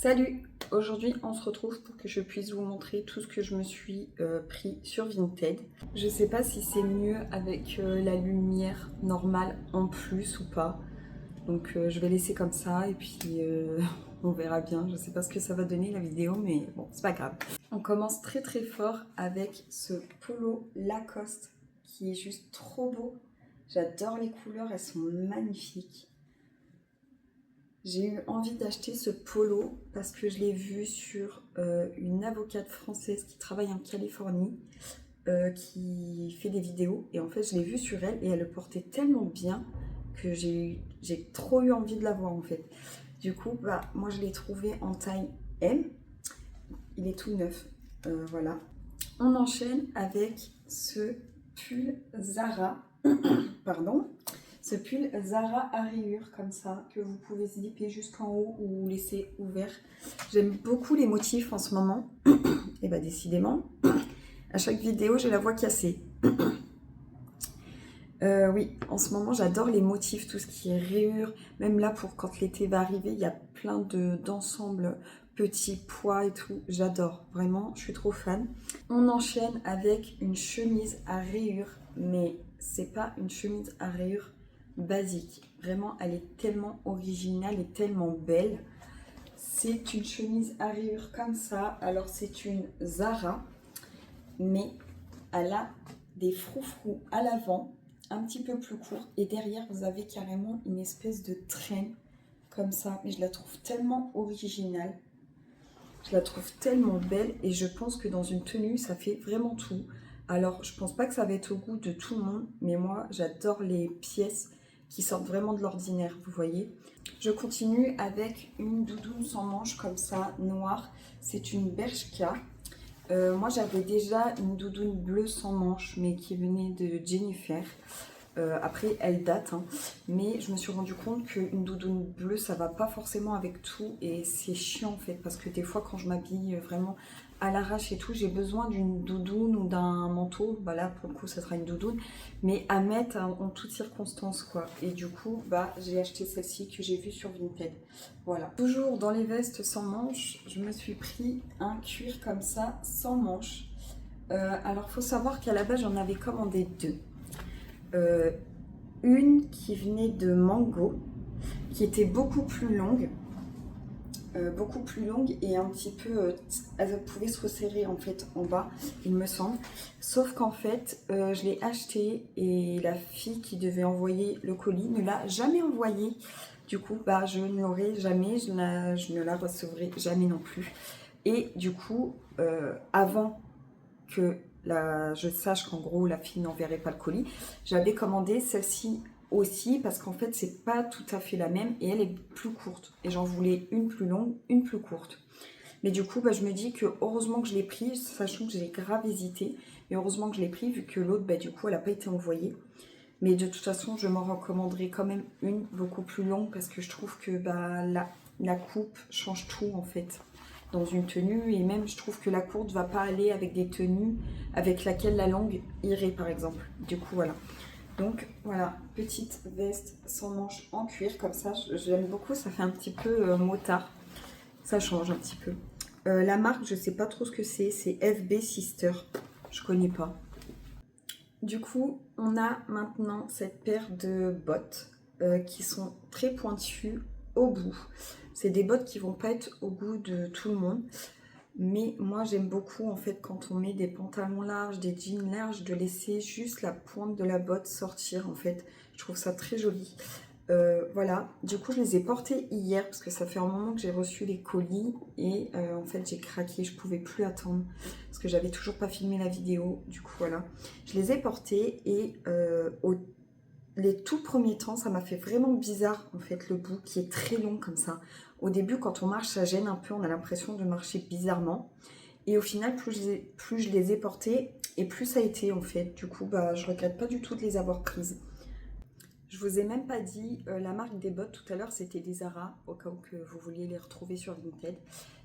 Salut! Aujourd'hui on se retrouve pour que je puisse vous montrer tout ce que je me suis pris sur Vinted. Je sais pas si c'est mieux avec la lumière normale en plus ou pas. Donc je vais laisser comme ça et puis on verra bien. Je sais pas ce que ça va donner la vidéo mais bon c'est pas grave. On commence très très fort avec ce polo Lacoste qui est juste trop beau. J'adore les couleurs, elles sont magnifiques. J'ai eu envie d'acheter ce polo parce que je l'ai vu sur une avocate française qui travaille en Californie, qui fait des vidéos. Et en fait, je l'ai vu sur elle et elle le portait tellement bien que j'ai trop eu envie de l'avoir en fait. Du coup, moi je l'ai trouvé en taille M. Il est tout neuf. Voilà. On enchaîne avec ce pull Zara. Pardon. Ce pull Zara à rayures comme ça, que vous pouvez zipper jusqu'en haut ou laisser ouvert. J'aime beaucoup les motifs en ce moment. Et bah décidément, à chaque vidéo, j'ai la voix cassée. Oui, en ce moment, j'adore les motifs, tout ce qui est rayures. Même là, pour quand l'été va arriver, il y a plein d'ensembles petits pois et tout. J'adore, vraiment, je suis trop fan. On enchaîne avec une chemise à rayures, mais c'est pas une chemise à rayures basique. Vraiment, elle est tellement originale et tellement belle. C'est une chemise à rayures comme ça. Alors, c'est une Zara, mais elle a des froufrous à l'avant, un petit peu plus court. Et derrière, vous avez carrément une espèce de traîne comme ça. Mais je la trouve tellement originale. Je la trouve tellement belle et je pense que dans une tenue, ça fait vraiment tout. Alors, je pense pas que ça va être au goût de tout le monde, mais moi, j'adore les pièces qui sortent vraiment de l'ordinaire, vous voyez. Je continue avec une doudoune sans manches comme ça, noire. C'est une Bershka. Moi, j'avais déjà une doudoune bleue sans manches, mais qui venait de Jennifer. Après, elle date, hein. Mais je me suis rendu compte qu'une doudoune bleue, ça va pas forcément avec tout. Et c'est chiant, en fait, parce que des fois, quand je m'habille vraiment à l'arrache et tout, j'ai besoin d'une doudoune ou d'un manteau. Bah là, pour le coup, ça sera une doudoune. Mais à mettre en toutes circonstances, quoi. Et du coup, j'ai acheté celle-ci que j'ai vue sur Vinted. Voilà. Toujours dans les vestes sans manches, je me suis pris un cuir comme ça, sans manches. Alors, faut savoir qu'à la base, j'en avais commandé deux. Une qui venait de Mango, qui était beaucoup plus longue et un petit peu, elle pouvait se resserrer en fait en bas, il me semble. Sauf qu'en fait, je l'ai acheté et la fille qui devait envoyer le colis ne l'a jamais envoyé. Du coup, je ne l'aurai jamais, je ne la recevrai jamais non plus. Et du coup, avant que je sache qu'en gros la fille n'enverrait pas le colis, j'avais commandé celle-ci aussi parce qu'en fait c'est pas tout à fait la même et elle est plus courte et j'en voulais une plus longue, une plus courte. Mais du coup je me dis que heureusement que je l'ai pris, sachant que j'ai grave hésité, mais heureusement que je l'ai pris vu que l'autre du coup elle n'a pas été envoyée. Mais de toute façon je m'en recommanderais quand même une beaucoup plus longue parce que je trouve que la coupe change tout en fait dans une tenue, et même je trouve que la courte va pas aller avec des tenues avec laquelle la longue irait par exemple. Du coup voilà. Donc voilà, petite veste sans manches en cuir comme ça, j'aime beaucoup, ça fait un petit peu motard. Ça change un petit peu. La marque, je sais pas trop ce que c'est FB Sister. Je connais pas. Du coup, on a maintenant cette paire de bottes qui sont très pointues au bout. C'est des bottes qui vont pas être au goût de tout le monde. Mais moi, j'aime beaucoup en fait quand on met des pantalons larges, des jeans larges, de laisser juste la pointe de la botte sortir en fait. Je trouve ça très joli. Voilà, du coup je les ai portés hier parce que ça fait un moment que j'ai reçu les colis et en fait j'ai craqué, je pouvais plus attendre parce que j'avais toujours pas filmé la vidéo. Du coup voilà, je les ai portés et les tout premiers temps ça m'a fait vraiment bizarre en fait, le bout qui est très long comme ça. Au début quand on marche ça gêne un peu, on a l'impression de marcher bizarrement et au final plus je les ai portés et plus ça a été en fait. Du coup je regrette pas du tout de les avoir prises. Je vous ai même pas dit, la marque des bottes tout à l'heure c'était des Zara, au cas où que vous vouliez les retrouver sur Vinted.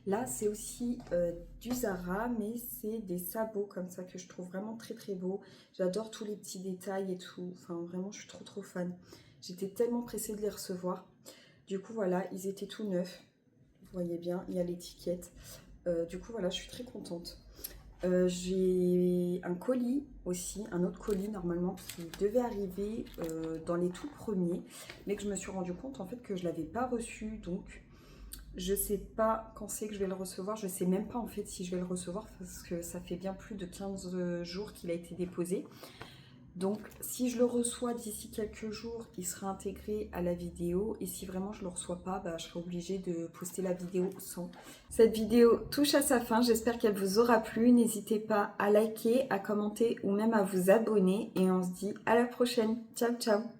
Là c'est aussi du Zara, mais c'est des sabots comme ça que je trouve vraiment très très beaux. J'adore tous les petits détails et tout, enfin vraiment je suis trop fan. J'étais tellement pressée de les recevoir. Du coup voilà, ils étaient tout neufs. voyez bien, il y a l'étiquette. Du coup, voilà, je suis très contente. J'ai un colis aussi, un autre colis normalement qui devait arriver dans les tout premiers, mais que je me suis rendu compte en fait que je ne l'avais pas reçu, donc je sais pas quand c'est que je vais le recevoir, je sais même pas en fait si je vais le recevoir parce que ça fait bien plus de 15 jours qu'il a été déposé. Donc si je le reçois d'ici quelques jours, il sera intégré à la vidéo. Et si vraiment je ne le reçois pas, bah, je serai obligée de poster la vidéo sans. Cette vidéo touche à sa fin, j'espère qu'elle vous aura plu. N'hésitez pas à liker, à commenter ou même à vous abonner. Et on se dit à la prochaine. Ciao ciao.